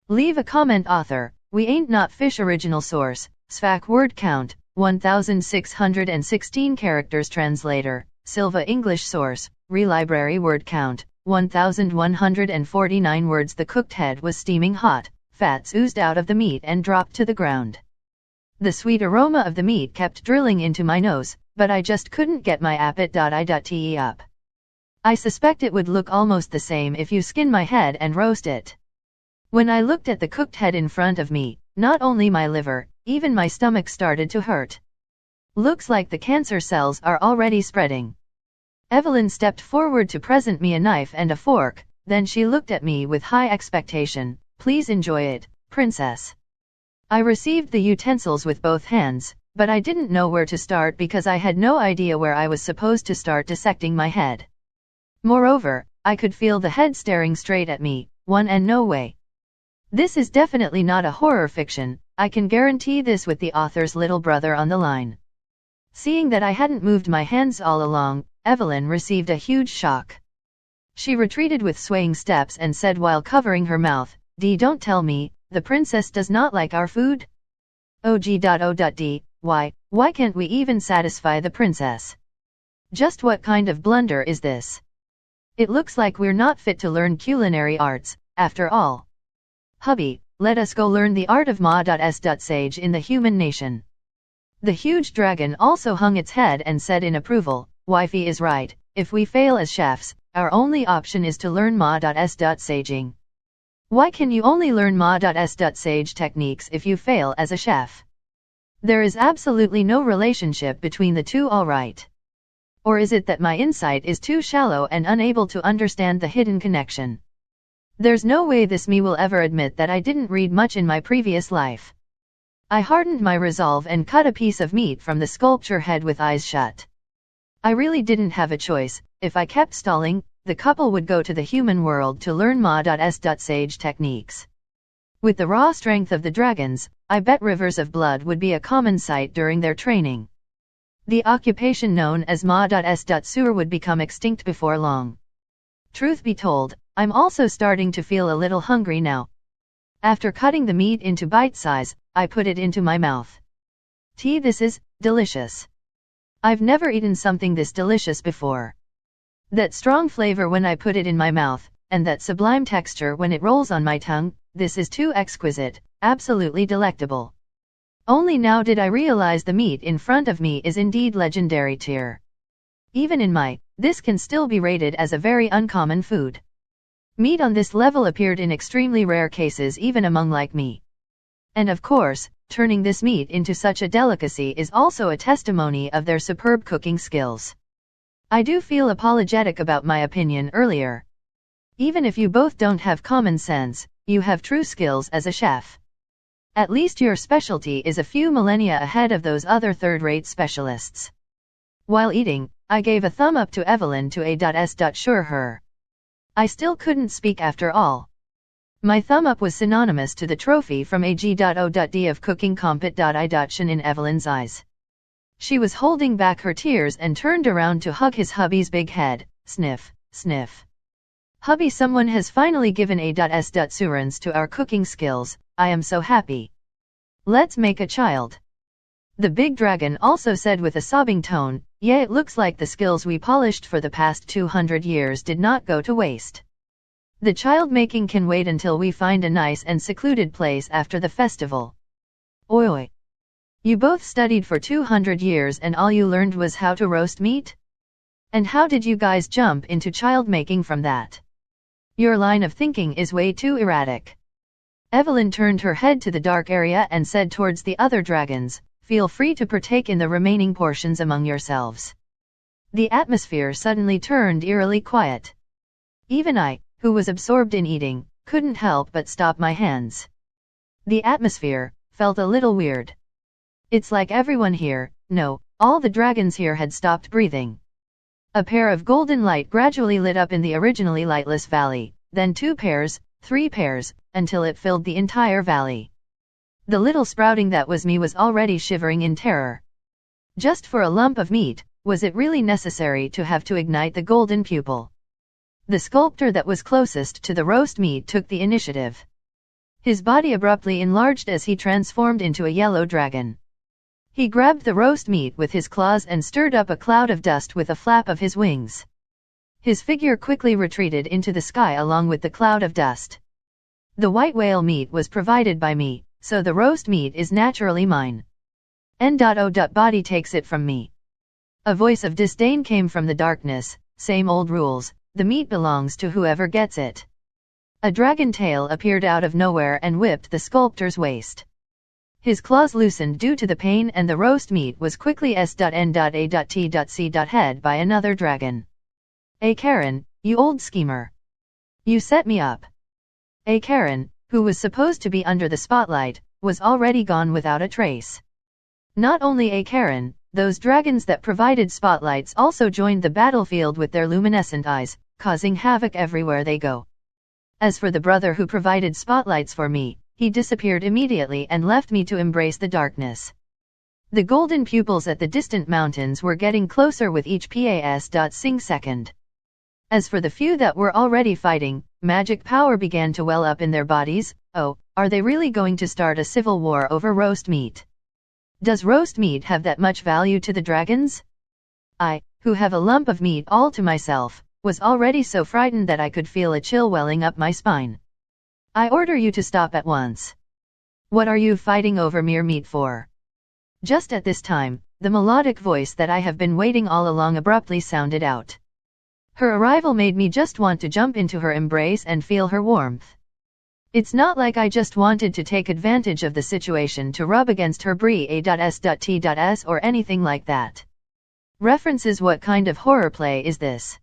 Leave a comment author, we ain't not fish original source, SFAQ word count, 1616 characters translator, Silva English source, relibrary word count, 1149 words. The cooked head was steaming hot, fats oozed out of the meat and dropped to the ground. The sweet aroma of the meat kept drilling into my nose, but I just couldn't get my appetite up. I suspect it would look almost the same if you skin my head and roast it. When I looked at the cooked head in front of me, not only my liver, even my stomach started to hurt. Looks like the cancer cells are already spreading. Evelyn stepped forward to present me a knife and a fork, then she looked at me with high expectation. Please enjoy it, princess. I received the utensils with both hands, but I didn't know where to start because I had no idea where I was supposed to start dissecting my head. Moreover, I could feel the head staring straight at me, one and no way. This is definitely not a horror fiction, I can guarantee this with the author's little brother on the line. Seeing that I hadn't moved my hands all along, Evelyn received a huge shock. She retreated with swaying steps and said while covering her mouth, Don't tell me, the princess does not like our food? OG.O.D, why can't we even satisfy the princess? Just what kind of blunder is this? It looks like we're not fit to learn culinary arts, after all. Hubby, let us go learn the art of ma.s.sage in the human nation. The huge dragon also hung its head and said in approval, Wifey is right, if we fail as chefs, our only option is to learn ma.s.saging. Why can you only learn ma.s.sage techniques if you fail as a chef? There is absolutely no relationship between the two, alright. Or is it that my insight is too shallow and unable to understand the hidden connection? There's no way this me will ever admit that I didn't read much in my previous life. I hardened my resolve and cut a piece of meat from the sculpture head with eyes shut. I really didn't have a choice. If I kept stalling, the couple would go to the human world to learn ma.s.sage techniques. With the raw strength of the dragons, I bet rivers of blood would be a common sight during their training. The occupation known as ma.s.sewer would become extinct before long. Truth be told, I'm also starting to feel a little hungry now. After cutting the meat into bite size, I put it into my mouth. This is delicious. I've never eaten something this delicious before. That strong flavor when I put it in my mouth, and that sublime texture when it rolls on my tongue, this is too exquisite, absolutely delectable. Only now did I realize the meat in front of me is indeed legendary tier. Even in this can still be rated as a very uncommon food. Meat on this level appeared in extremely rare cases even among like me. And of course, turning this meat into such a delicacy is also a testimony of their superb cooking skills. I do feel apologetic about my opinion earlier. Even if you both don't have common sense, you have true skills as a chef. At least your specialty is a few millennia ahead of those other third-rate specialists. While eating, I gave a thumb up to Evelyn to a.s.sure her. I still couldn't speak after all. My thumb up was synonymous to the trophy from ag.o.d of cooking compet.i.shin in Evelyn's eyes. She was holding back her tears and turned around to hug his hubby's big head. Sniff, sniff. Hubby, someone has finally given a.s.surance to our cooking skills. I am so happy. Let's make a child. The big dragon also said with a sobbing tone, yeah, it looks like the skills we polished for the past 200 years did not go to waste. The child making can wait until we find a nice and secluded place after the festival. Oi. You both studied for 200 years and all you learned was how to roast meat? And how did you guys jump into child making from that? Your line of thinking is way too erratic. Evelyn turned her head to the dark area and said towards the other dragons, feel free to partake in the remaining portions among yourselves. The atmosphere suddenly turned eerily quiet. Even I, who was absorbed in eating, couldn't help but stop my hands. The atmosphere felt a little weird. It's like everyone here, no, all the dragons here had stopped breathing. A pair of golden light gradually lit up in the originally lightless valley, then 2 pairs, 3 pairs, until it filled the entire valley. The little sprouting that was me was already shivering in terror. Just for a lump of meat, was it really necessary to have to ignite the golden pupil? The sculptor that was closest to the roast meat took the initiative. His body abruptly enlarged as he transformed into a yellow dragon. He grabbed the roast meat with his claws and stirred up a cloud of dust with a flap of his wings. His figure quickly retreated into the sky along with the cloud of dust. The white whale meat was provided by me, so the roast meat is naturally mine. N.O. Body takes it from me. A voice of disdain came from the darkness. Same old rules, the meat belongs to whoever gets it. A dragon tail appeared out of nowhere and whipped the sculptor's waist. His claws loosened due to the pain and the roast meat was quickly s.n.a.t.c.head by another dragon. "Hey Karen, you old schemer. You set me up." A Karen, who was supposed to be under the spotlight, was already gone without a trace. Not only a Karen, those dragons that provided spotlights also joined the battlefield with their luminescent eyes, causing havoc everywhere they go. As for the brother who provided spotlights for me, he disappeared immediately and left me to embrace the darkness. The golden pupils at the distant mountains were getting closer with each pas.sing second. As for the few that were already fighting, magic power began to well up in their bodies. Oh, are they really going to start a civil war over roast meat? Does roast meat have that much value to the dragons? I, who have a lump of meat all to myself, was already so frightened that I could feel a chill welling up my spine. I order you to stop at once. What are you fighting over mere meat for? Just at this time, the melodic voice that I have been waiting all along abruptly sounded out. Her arrival made me just want to jump into her embrace and feel her warmth. It's not like I just wanted to take advantage of the situation to rub against her brie a.s.t.s or anything like that. References. What kind of horror play is this?